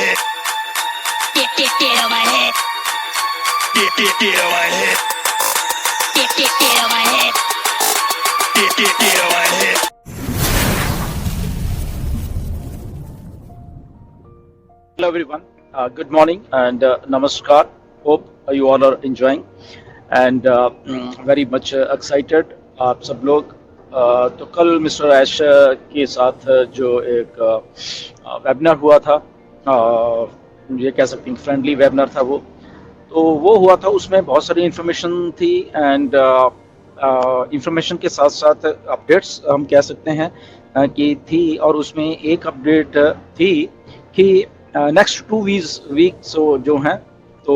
head. Get on my head. Get on my head. Get on my head. Get on my head. Hello everyone, good morning and namaskar. Hope you all are enjoying and very much excited. आप सब लोग तो कल mister ऐश के साथ जो एक webinar हुआ था, ये कह सकते हैं फ्रेंडली वेबिनार था वो हुआ था। उसमें बहुत सारी इन्फॉर्मेशन थी एंड इन्फॉर्मेशन के साथ साथ अपडेट्स हम कह सकते हैं कि थी। और उसमें एक अपडेट थी कि नेक्स्ट 2 वीक्स जो हैं तो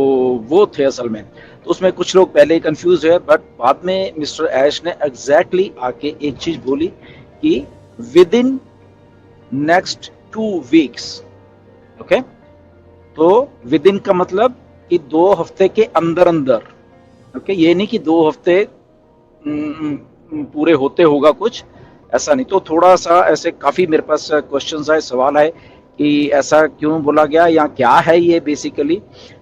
वो थे असल में। तो उसमें कुछ लोग पहले ही कंफ्यूज है, बट बाद में मिस्टर ऐश ने एग्जैक्टली आके एक चीज बोली कि with in next 2 weeks. Okay, तो विद इन का मतलब कि 2 हफ्ते के अंदर अंदर। ओके, ये नहीं कि 2 हफ्ते पूरे होते होगा कुछ, ऐसा नहीं। तो थोड़ा सा ऐसे काफी मेरे पास क्वेश्चंस आए, सवाल आए कि ऐसा क्यों बोला गया या क्या है ये बेसिकली।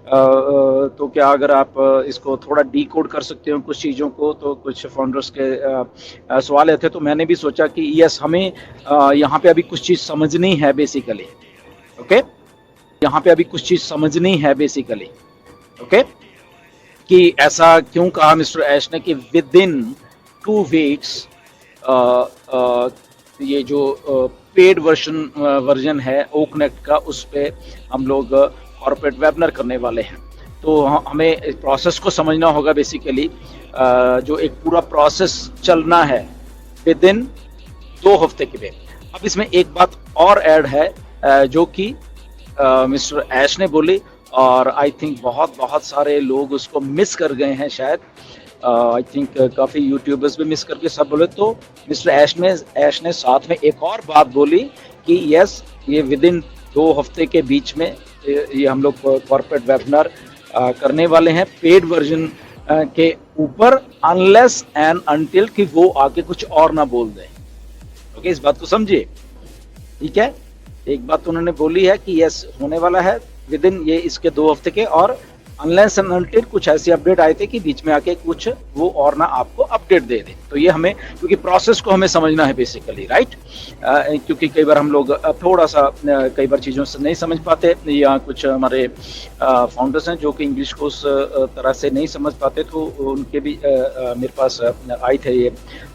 तो क्या अगर आप इसको थोड़ा डीकोड कर सकते हो कुछ चीज़ों को, तो कुछ फाउंडर्स के सवाल थे। तो मैंने भी सोचा कि यस, हमें यहाँ पे अभी कुछ चीज़ समझनी है बेसिकली। ओके, यहाँ पे अभी कुछ चीज़ समझनी है बेसिकली। ओके, कि ऐसा क्यों कहा मिस्टर ऐश ने कि विद इन 2 वीक्स ये जो पेड वर्जन है ओकनेक्ट का, उस पे हम लोग कॉर्पोरेट वेबिनार करने वाले हैं। तो हमें इस प्रोसेस को समझना होगा बेसिकली। जो एक पूरा प्रोसेस चलना है विद इन 2 हफ्ते के लिए। अब इसमें एक बात और ऐड है जो कि मिस्टर ऐश ने बोली, और आई थिंक बहुत सारे लोग उसको मिस कर गए हैं शायद। आई थिंक काफ़ी यूट्यूबर्स भी मिस करके सब बोले। तो मिस्टर ऐश ने साथ में एक और बात बोली कि यस, ये विद इन 2 हफ्ते के बीच में ये हम लोग कॉर्पोरेट वेबिनार करने वाले हैं पेड वर्जन के ऊपर, अनलेस एंड अनटिल कि वो आके कुछ और ना बोल दें। ओके, इस बात को समझिए, ठीक है। एक बात तो उन्होंने बोली है कि यस होने वाला है विद इन ये इसके 2 हफ्ते के, और अनलेस एंड अनटिल कुछ ऐसे अपडेट आए थे कि बीच में आके कुछ वो और ना आपको अपडेट दे दे। तो ये हमें, क्योंकि प्रोसेस को हमें समझना है बेसिकली, राइट। क्योंकि कई बार हम लोग थोड़ा सा कई बार चीज़ों से नहीं समझ पाते, या कुछ हमारे फाउंडर्स हैं जो कि इंग्लिश को उस तरह से नहीं समझ पाते, तो उनके भी मेरे पास आए थे ये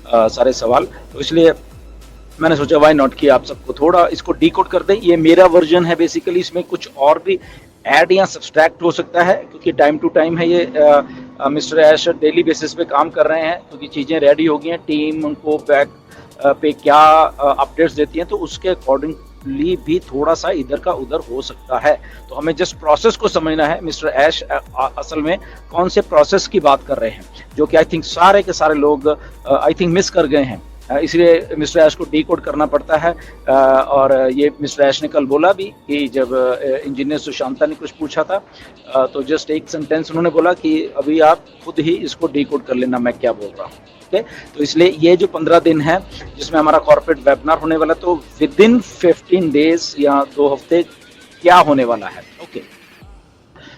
सारे सवाल। तो इसलिए मैंने सोचा वाई नॉट कि आप सबको थोड़ा इसको डीकोड कर दें। ये मेरा वर्जन है बेसिकली, इसमें कुछ और भी ऐड या सब्सट्रैक्ट हो सकता है, क्योंकि टाइम टू टाइम है ये। मिस्टर ऐश डेली बेसिस पे काम कर रहे हैं, क्योंकि चीज़ें रेडी हो गई हैं, टीम उनको बैक पे क्या अपडेट्स देती हैं, तो उसके अकॉर्डिंगली भी थोड़ा सा इधर का उधर हो सकता है। तो हमें जस्ट प्रोसेस को समझना है। मिस्टर ऐश असल में कौन से प्रोसेस की बात कर रहे हैं, जो कि आई थिंक सारे के सारे लोग आई थिंक मिस कर गए हैं। इसलिए मिस्टर ऐश को डीकोड करना पड़ता है। और ये मिस्टर ऐश ने कल बोला भी कि जब इंजीनियर सुशांता ने कुछ पूछा था, तो जस्ट एक सेंटेंस उन्होंने बोला कि अभी आप खुद ही इसको डीकोड कर लेना मैं क्या बोल रहा हूँ। ओके, तो इसलिए ये जो 15 दिन है जिसमें हमारा कॉर्पोरेट वेबिनार होने वाला, तो विद इन 15 डेज या 2 हफ्ते क्या होने वाला है। ओके,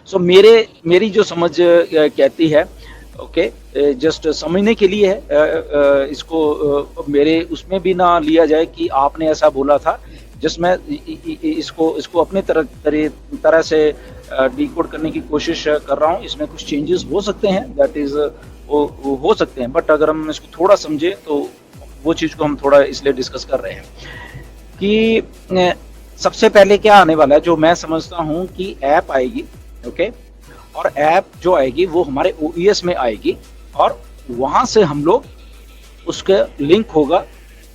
सो मेरी जो समझ कहती है, ओके, जस्ट समझने के लिए है। इसको मेरे उसमें भी ना लिया जाए कि आपने ऐसा बोला था, जिसमें इसको अपने तरह से डीकोड करने की कोशिश कर रहा हूँ। इसमें कुछ चेंजेस हो सकते हैं, दैट इज वो हो सकते हैं, बट अगर हम इसको थोड़ा समझे तो वो चीज़ को हम थोड़ा इसलिए डिस्कस कर रहे हैं कि सबसे पहले क्या आने वाला है। जो मैं समझता हूँ कि ऐप आएगी, ओके, और ऐप जो आएगी वो हमारे OES में आएगी, और वहाँ से हम लोग उसके लिंक होगा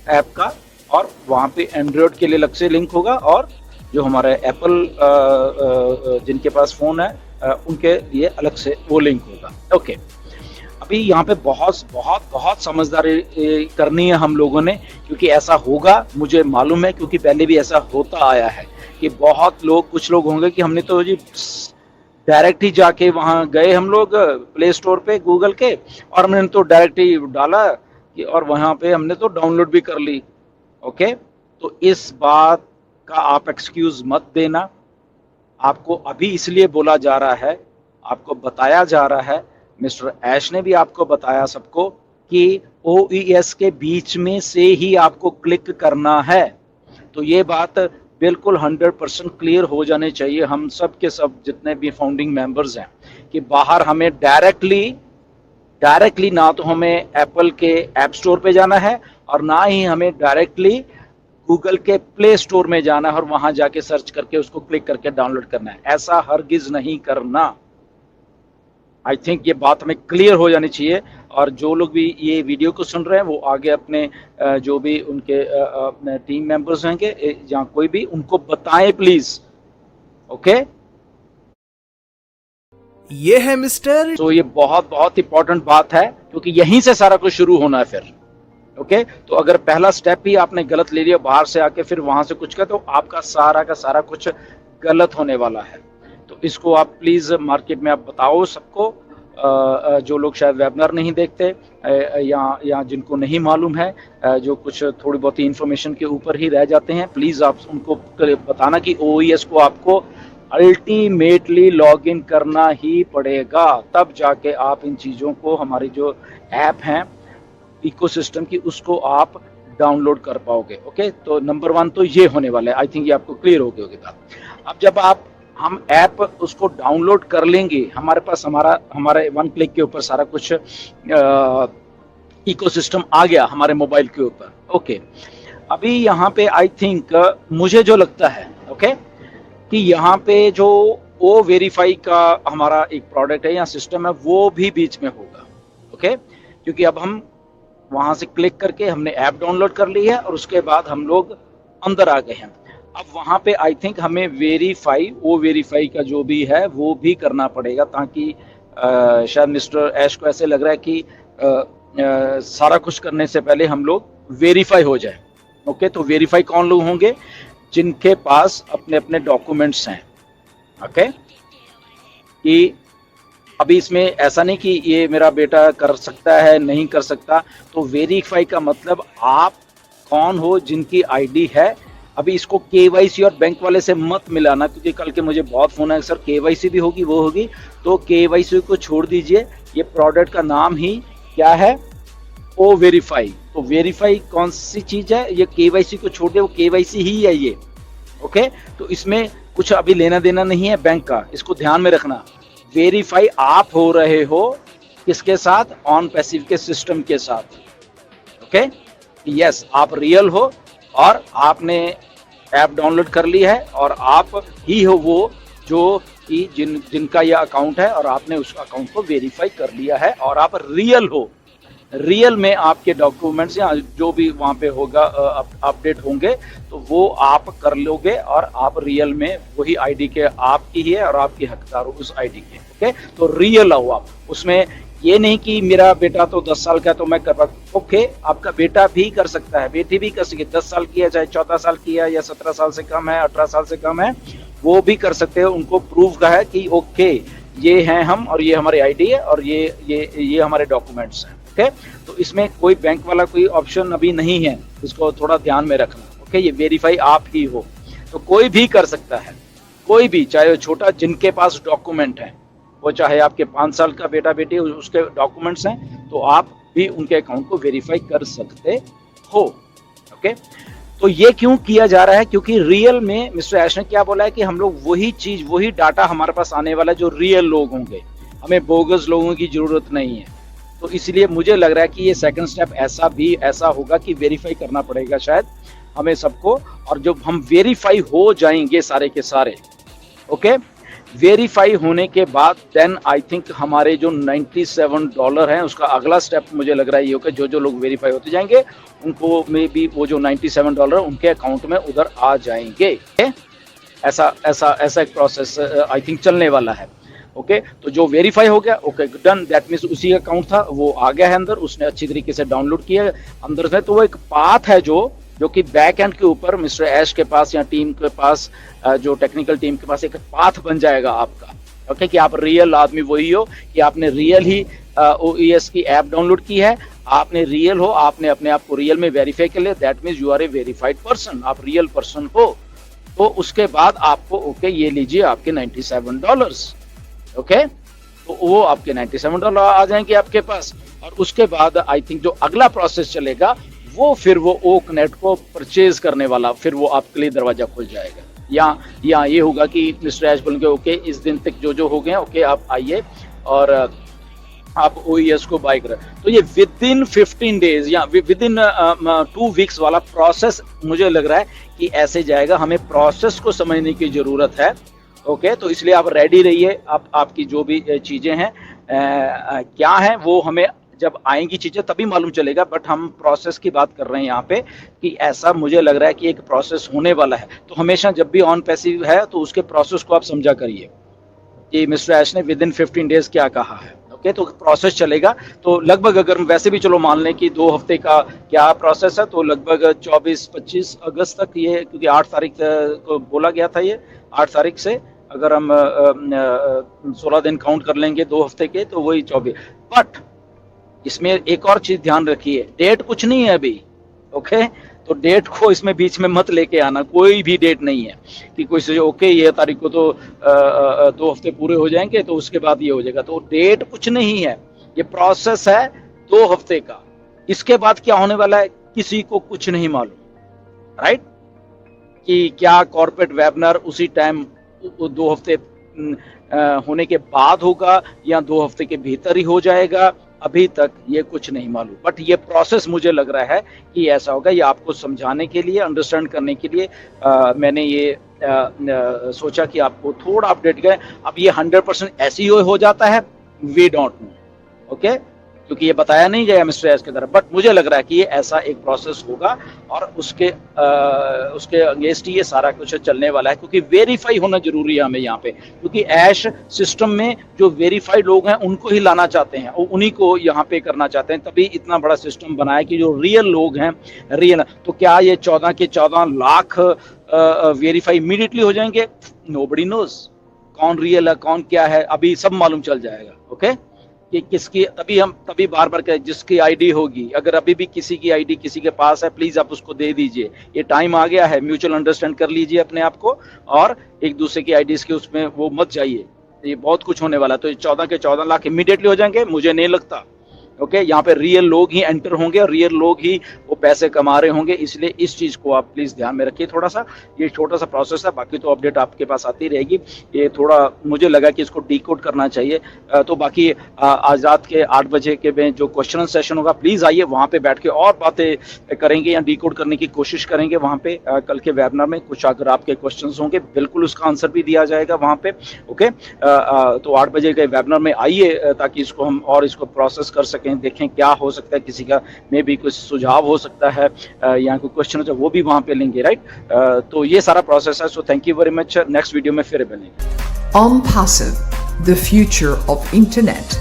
ऐप का, और वहाँ पे एंड्रॉयड के लिए अलग से लिंक होगा, और जो हमारे एप्पल जिनके पास फ़ोन है उनके लिए अलग से वो लिंक होगा। ओके, अभी यहाँ पे बहुत समझदारी करनी है हम लोगों ने, क्योंकि ऐसा होगा मुझे मालूम है, क्योंकि पहले भी ऐसा होता आया है कि बहुत लोग, कुछ लोग होंगे कि हमने तो जी डायरेक्ट ही जाके वहाँ गए हम लोग प्ले स्टोर पे गूगल के, और हमने तो डायरेक्ट ही डाला कि, और वहाँ पे हमने तो डाउनलोड भी कर ली। ओके, तो इस बात का आप एक्सक्यूज मत देना। आपको अभी इसलिए बोला जा रहा है, आपको बताया जा रहा है, मिस्टर ऐश ने भी आपको बताया सबको कि OES के बीच में से ही आपको क्लिक करना है। तो ये बात बिल्कुल 100% क्लियर हो जाने चाहिए हम सब के सब जितने भी फाउंडिंग मेंबर्स हैं, कि बाहर हमें डायरेक्टली ना तो हमें एप्पल के ऐप स्टोर पे जाना है और ना ही हमें डायरेक्टली गूगल के प्ले स्टोर में जाना है और वहां जाके सर्च करके उसको क्लिक करके डाउनलोड करना है। ऐसा हरगिज नहीं करना। आई थिंक ये बात हमें क्लियर हो जानी चाहिए। और जो लोग भी ये वीडियो को सुन रहे हैं वो आगे अपने जो भी उनके टीम मेंबर्स होंगे या कोई भी, उनको बताएं प्लीज। ओके, ये है मिस्टर। तो ये बहुत बहुत इंपॉर्टेंट बात है क्योंकि यहीं से सारा कुछ शुरू होना है फिर। ओके, तो अगर पहला स्टेप ही आपने गलत ले लिया बाहर से आके फिर वहां से कुछ का, तो आपका सारा का सारा कुछ गलत होने वाला है। तो इसको आप प्लीज मार्केट में आप बताओ सबको, जो लोग शायद वेबिनार नहीं देखते या जिनको नहीं मालूम है, जो कुछ थोड़ी बहुत इंफॉर्मेशन के ऊपर ही रह जाते हैं, प्लीज आप उनको बताना कि OES को आपको अल्टीमेटली लॉग इन करना ही पड़ेगा, तब जाके आप इन चीज़ों को, हमारी जो ऐप हैं इकोसिस्टम की, उसको आप डाउनलोड कर पाओगे। ओके, तो नंबर 1 तो ये होने वाला है। आई थिंक ये आपको क्लियर हो गई होगी बात। अब जब हम ऐप उसको डाउनलोड कर लेंगे, हमारे पास हमारे 1 क्लिक के ऊपर सारा कुछ इकोसिस्टम आ गया हमारे मोबाइल के ऊपर। ओके, अभी यहाँ पे आई थिंक मुझे जो लगता है कि यहाँ पे जो ओ वेरीफाई का हमारा एक प्रोडक्ट है या सिस्टम है वो भी बीच में होगा। ओके, क्योंकि अब हम वहां से क्लिक करके हमने ऐप डाउनलोड कर ली है और उसके बाद हम लोग अंदर आ गए हैं। अब वहां पे आई थिंक हमें वेरीफाई का जो भी है वो भी करना पड़ेगा, ताकि शायद मिस्टर ऐश को ऐसे लग रहा है कि सारा कुछ करने से पहले हम लोग वेरीफाई हो जाए। ओके, तो वेरीफाई कौन लोग होंगे? जिनके पास अपने अपने डॉक्यूमेंट्स हैं। ओके, कि अभी इसमें ऐसा नहीं कि ये मेरा बेटा कर सकता है नहीं कर सकता। तो वेरीफाई का मतलब आप कौन हो जिनकी आईडी है। अभी इसको केवाईसी और बैंक वाले से मत मिलाना, क्योंकि कल के मुझे बहुत फोन है, सर केवाईसी भी होगी वो होगी। तो केवाईसी को छोड़ दीजिए, ये प्रोडक्ट का नाम ही क्या है? ओ वेरीफाई। तो वेरीफाई कौन सी चीज है? ये केवाईसी को छोड़ दे, वो केवाईसी ही है ये। ओके, तो इसमें कुछ अभी लेना देना नहीं है बैंक का, इसको ध्यान में रखना। वेरीफाई आप हो रहे हो किसके साथ? ऑन पैसिव के सिस्टम के साथ। ओके, यस, आप रियल हो और आपने ऐप डाउनलोड कर ली है और आप ही हो वो जो कि जिनका यह अकाउंट है और आपने उस अकाउंट को वेरीफाई कर लिया है और आप रियल हो। रियल में आपके डॉक्यूमेंट्स या जो भी वहाँ पे होगा अपडेट होंगे तो वो आप कर लोगे और आप रियल में वही आईडी के आपकी ही है और आपकी हकदार हो उस आईडी के। ओके, तो रियल हो आप। उसमें ये नहीं कि मेरा बेटा तो 10 साल का है तो मैं कर पाऊँ। ओके, आपका बेटा भी कर सकता है, बेटी भी कर सकती है, 10 साल की है चाहे 14 साल की है या 17 साल से कम है, 18 साल से कम है, वो भी कर सकते हैं। उनको प्रूफ का है कि ओके ये हैं हम और ये हमारी आईडी है और ये हमारे डॉक्यूमेंट्स हैं। ओके, तो इसमें कोई बैंक वाला कोई ऑप्शन अभी नहीं है, इसको थोड़ा ध्यान में रखना। ओके, ये वेरीफाई आप ही हो, तो कोई भी कर सकता है, कोई भी, चाहे छोटा, जिनके पास डॉक्यूमेंट है, वो चाहे आपके 5 साल का बेटा बेटी उसके डॉक्यूमेंट्स हैं तो आप भी उनके अकाउंट को वेरीफाई कर सकते हो। ओके, तो ये क्यों किया जा रहा है? क्योंकि रियल में मिस्टर ऐश ने क्या बोला है कि हम लोग वही चीज, वही डाटा हमारे पास आने वाला है जो रियल लोग होंगे, हमें बोगस लोगों की जरूरत नहीं है। तो इसलिए मुझे लग रहा है कि ये सेकंड स्टेप ऐसा होगा कि वेरीफाई करना पड़ेगा शायद हमें सबको। और जब हम वेरीफाई हो जाएंगे सारे के सारे, ओके, वेरीफाई होने के बाद देन आई थिंक हमारे जो $97 हैं उसका अगला स्टेप मुझे लग रहा है ये होगा, जो लोग वेरीफाई होते जाएंगे उनको में भी वो जो $97 उनके अकाउंट में उधर आ जाएंगे। ऐसा एक प्रोसेस आई थिंक चलने वाला है। ओके, तो जो वेरीफाई हो गया, ओके डन, दैट मीन्स उसी अकाउंट था वो आ गया है अंदर, उसने अच्छी तरीके से डाउनलोड किया अंदर से। तो वो एक पाथ है जो कि बैक एंड के ऊपर मिस्टर ऐश के पास या टीम के पास, जो टेक्निकल टीम के पास एक पाथ बन जाएगा आपका। ओके, कि आप रियल आदमी वही हो, कि आपने रियल ही OES की ऐप डाउनलोड की है, आपने रियल हो, आपने अपने आप को रियल में वेरीफाई कर लिया, that means you are a verified person, आप रियल पर्सन हो। तो उसके बाद आपको ओके ये लीजिए आपके $97, ओके, तो वो आपके $97 आ जाएंगे आपके पास। और उसके बाद आई थिंक जो अगला प्रोसेस चलेगा वो फिर वो ओकनेट को परचेज करने वाला फिर वो आपके लिए दरवाजा खुल जाएगा। या ये होगा कि मिस्टर ऐश बोलेंगे ओके इस दिन तक जो हो गए ओके आप आइए और आप OES को बाय करें। तो ये विद इन 15 डेज या विद इन 2 वीक्स वाला प्रोसेस मुझे लग रहा है कि ऐसे जाएगा। हमें प्रोसेस को समझने की जरूरत है, ओके, तो इसलिए आप रेडी रहिए। आपकी जो भी चीजें हैं क्या हैं वो हमें जब आएंगी चीजें तभी मालूम चलेगा, बट हम प्रोसेस की बात कर रहे हैं यहाँ पे कि ऐसा मुझे लग रहा है कि एक प्रोसेस होने वाला है। तो हमेशा जब भी ऑन पैसिव है तो उसके प्रोसेस को आप समझा करिए कि मिस्टर ऐश ने विद इन 15 डेज क्या कहा है, ओके, तो प्रोसेस चलेगा। तो लगभग अगर वैसे भी चलो मान लें कि 2 हफ्ते का क्या प्रोसेस है, तो लगभग 24-25 अगस्त तक ये, क्योंकि 8 तारीख को बोला गया था, ये 8 तारीख से अगर हम 16 दिन काउंट कर लेंगे 2 हफ्ते के तो वही 24। बट इसमें एक और चीज ध्यान रखिए, डेट कुछ नहीं है अभी, ओके, तो डेट को इसमें बीच में मत लेके आना, कोई भी डेट नहीं है कि कोई सोचे ओके ये तारीख को तो 2 हफ्ते पूरे हो जाएंगे तो उसके बाद ये हो जाएगा, तो डेट कुछ नहीं है, ये प्रोसेस है 2 हफ्ते का। इसके बाद क्या होने वाला है किसी को कुछ नहीं मालूम, राइट, कि क्या कॉर्पोरेट वेबिनार उसी टाइम 2 हफ्ते होने के बाद होगा या 2 हफ्ते के भीतर ही हो जाएगा, अभी तक ये कुछ नहीं मालूम। बट ये प्रोसेस मुझे लग रहा है कि ऐसा होगा। ये आपको समझाने के लिए, अंडरस्टैंड करने के लिए मैंने ये सोचा कि आपको थोड़ा अपडेट करें। अब ये 100% ऐसे ही हो जाता है, वी डोंट नो, ओके, क्योंकि ये बताया नहीं गया मिस्टर एस की तरफ, बट मुझे लग रहा है कि ये ऐसा एक प्रोसेस होगा और उसके अगेंस्ट ये सारा कुछ चलने वाला है, क्योंकि वेरीफाई होना जरूरी है हमें यहाँ पे, क्योंकि ऐश सिस्टम में जो वेरीफाइड लोग हैं उनको ही लाना चाहते हैं और उन्हीं को यहाँ पे करना चाहते हैं, तभी इतना बड़ा सिस्टम बना है कि जो रियल लोग हैं रियल। तो क्या ये 14 के 14 लाख वेरीफाई इमीडिएटली हो जाएंगे? नोबडी नोज कौन रियल है कौन क्या है, अभी सब मालूम चल जाएगा, ओके, कि किसकी, तभी बार बार कहें जिसकी आईडी होगी, अगर अभी भी किसी की आईडी किसी के पास है प्लीज आप उसको दे दीजिए। ये टाइम आ गया है, म्यूचुअल अंडरस्टैंड कर लीजिए अपने आप को और एक दूसरे की आईडीज के उसमें वो मत जाइए, ये बहुत कुछ होने वाला है। तो 14 के 14 लाख इमीडिएटली हो जाएंगे? मुझे नहीं लगता, ओके, यहाँ पे रियल लोग ही एंटर होंगे और रियल लोग ही वो पैसे कमा रहे होंगे, इसलिए इस चीज को आप प्लीज ध्यान में रखिए। थोड़ा सा ये छोटा सा प्रोसेस है, बाकी तो अपडेट आपके पास आती रहेगी। ये थोड़ा मुझे लगा कि इसको डीकोड करना चाहिए। तो बाकी आज रात के 8 बजे के में जो क्वेश्चन सेशन होगा प्लीज आइए, वहाँ पे बैठ के और बातें करेंगे या डीकोड करने की कोशिश करेंगे वहाँ पे। कल के वेबिनार में कुछ अगर आपके क्वेश्चन होंगे बिल्कुल उसका आंसर भी दिया जाएगा वहाँ पे, ओके। तो 8 बजे के वेबिनार में आइए ताकि इसको हम और इसको प्रोसेस कर सकें, देखें क्या हो सकता है, किसी का में भी कुछ सुझाव हो सकता है या कोई क्वेश्चन हो वो भी वहां पे लेंगे, राइट। तो ये सारा प्रोसेस है। So thank you very much. Next video में फिर मिलेंगे। OnPassive, the future of internet.